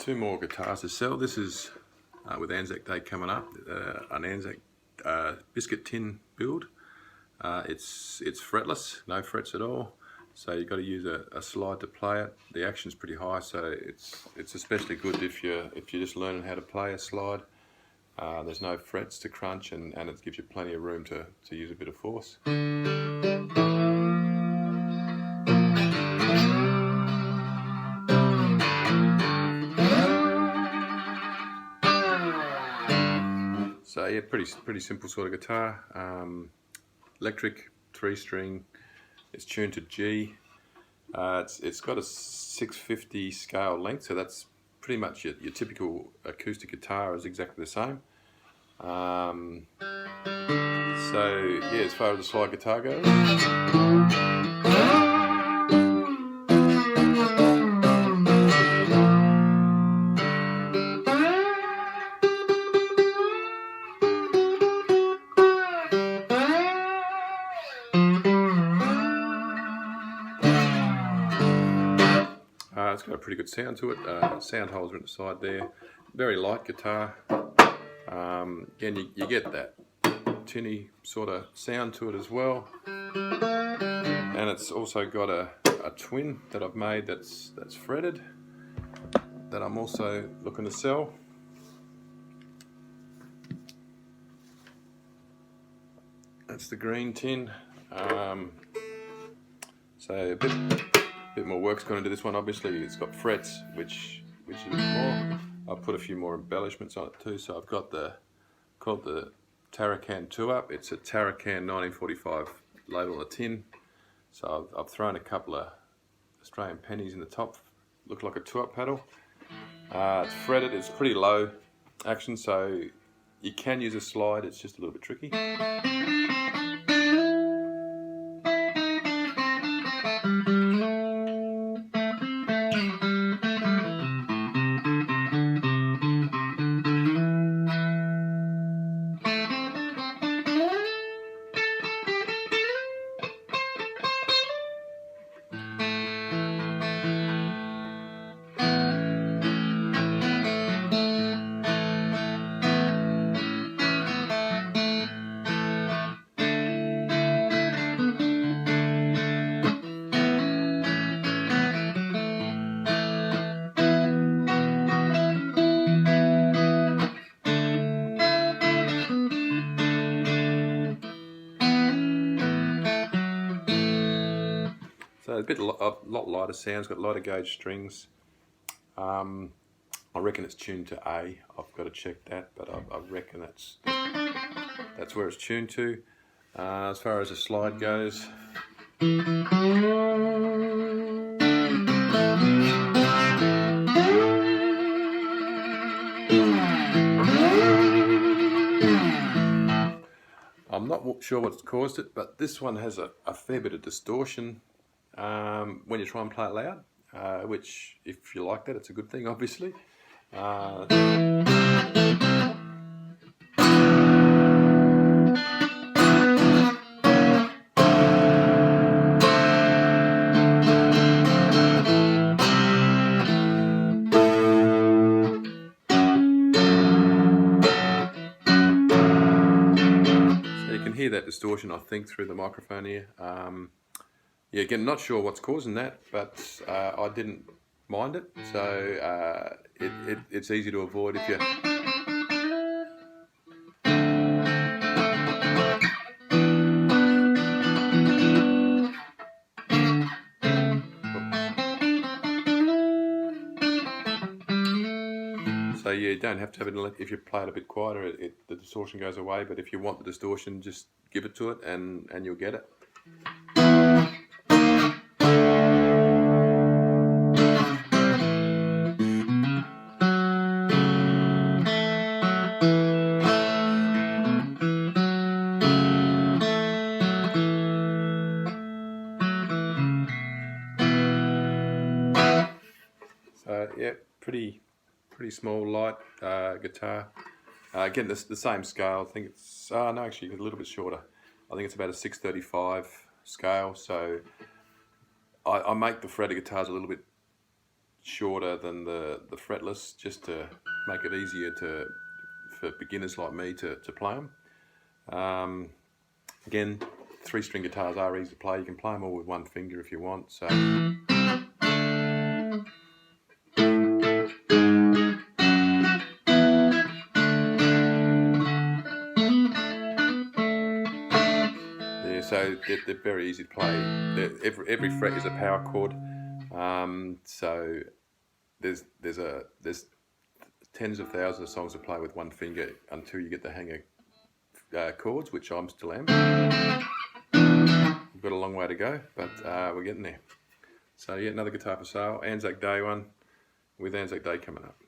two more guitars to sell. This is with Anzac Day coming up, an Anzac biscuit tin build. It's fretless, no frets at all. So you've got to use a slide to play it. The action's pretty high, so it's especially good if you're just learning how to play a slide. There's no frets to crunch, and it gives you plenty of room to use a bit of force. So yeah, pretty simple sort of guitar. Electric, 3-string. It's tuned to G. It's got a 650 scale length, so that's pretty much your typical acoustic guitar is exactly the same. So yeah, as far as the slide guitar goes. It's got a pretty good sound to it. Sound holes are at the side there. Very light guitar. Again, you get that tinny sort of sound to it as well. And it's also got a twin that I've made that's fretted, that I'm also looking to sell. That's the green tin. So a bit more work's gone into this one. Obviously it's got frets, which is a bit more. I've put a few more embellishments on it too. So I've got called the Tarakan Two Up. It's a Tarakan 1945 label on the tin. So I've thrown a couple of Australian pennies in the top. Look like a 2-up pedal. It's fretted. It's pretty low action, so you can use a slide. It's just a little bit tricky. So a lot lighter sounds, got lighter gauge strings. I reckon it's tuned to A. I've got to check that, but I reckon that's where it's tuned to. As far as the slide goes, I'm not sure what's caused it, but this one has a fair bit of distortion when you try and play it loud, which, if you like that, it's a good thing, obviously. Hear that distortion, I think, through the microphone here. Yeah, again, not sure what's causing that, but I didn't mind it, so it's easy to avoid if you. So yeah, you don't have to have it. If you play it a bit quieter, the distortion goes away. But if you want the distortion, just give it to it, and you'll get it. So yeah, pretty small, light guitar. Again, the same scale. I think it's no, actually a little bit shorter. I think it's about a 635 scale. So I make the fretted guitars a little bit shorter than the fretless, just to make it easier for beginners like me to play them. Again, 3-string guitars are easy to play. You can play them all with one finger if you want. So. So they're very easy to play. Every fret is a power chord. So there's tens of thousands of songs to play with one finger until you get the hang of chords, which I'm still am. We've got a long way to go, but we're getting there. So yeah, another guitar for sale. Anzac Day one, with Anzac Day coming up.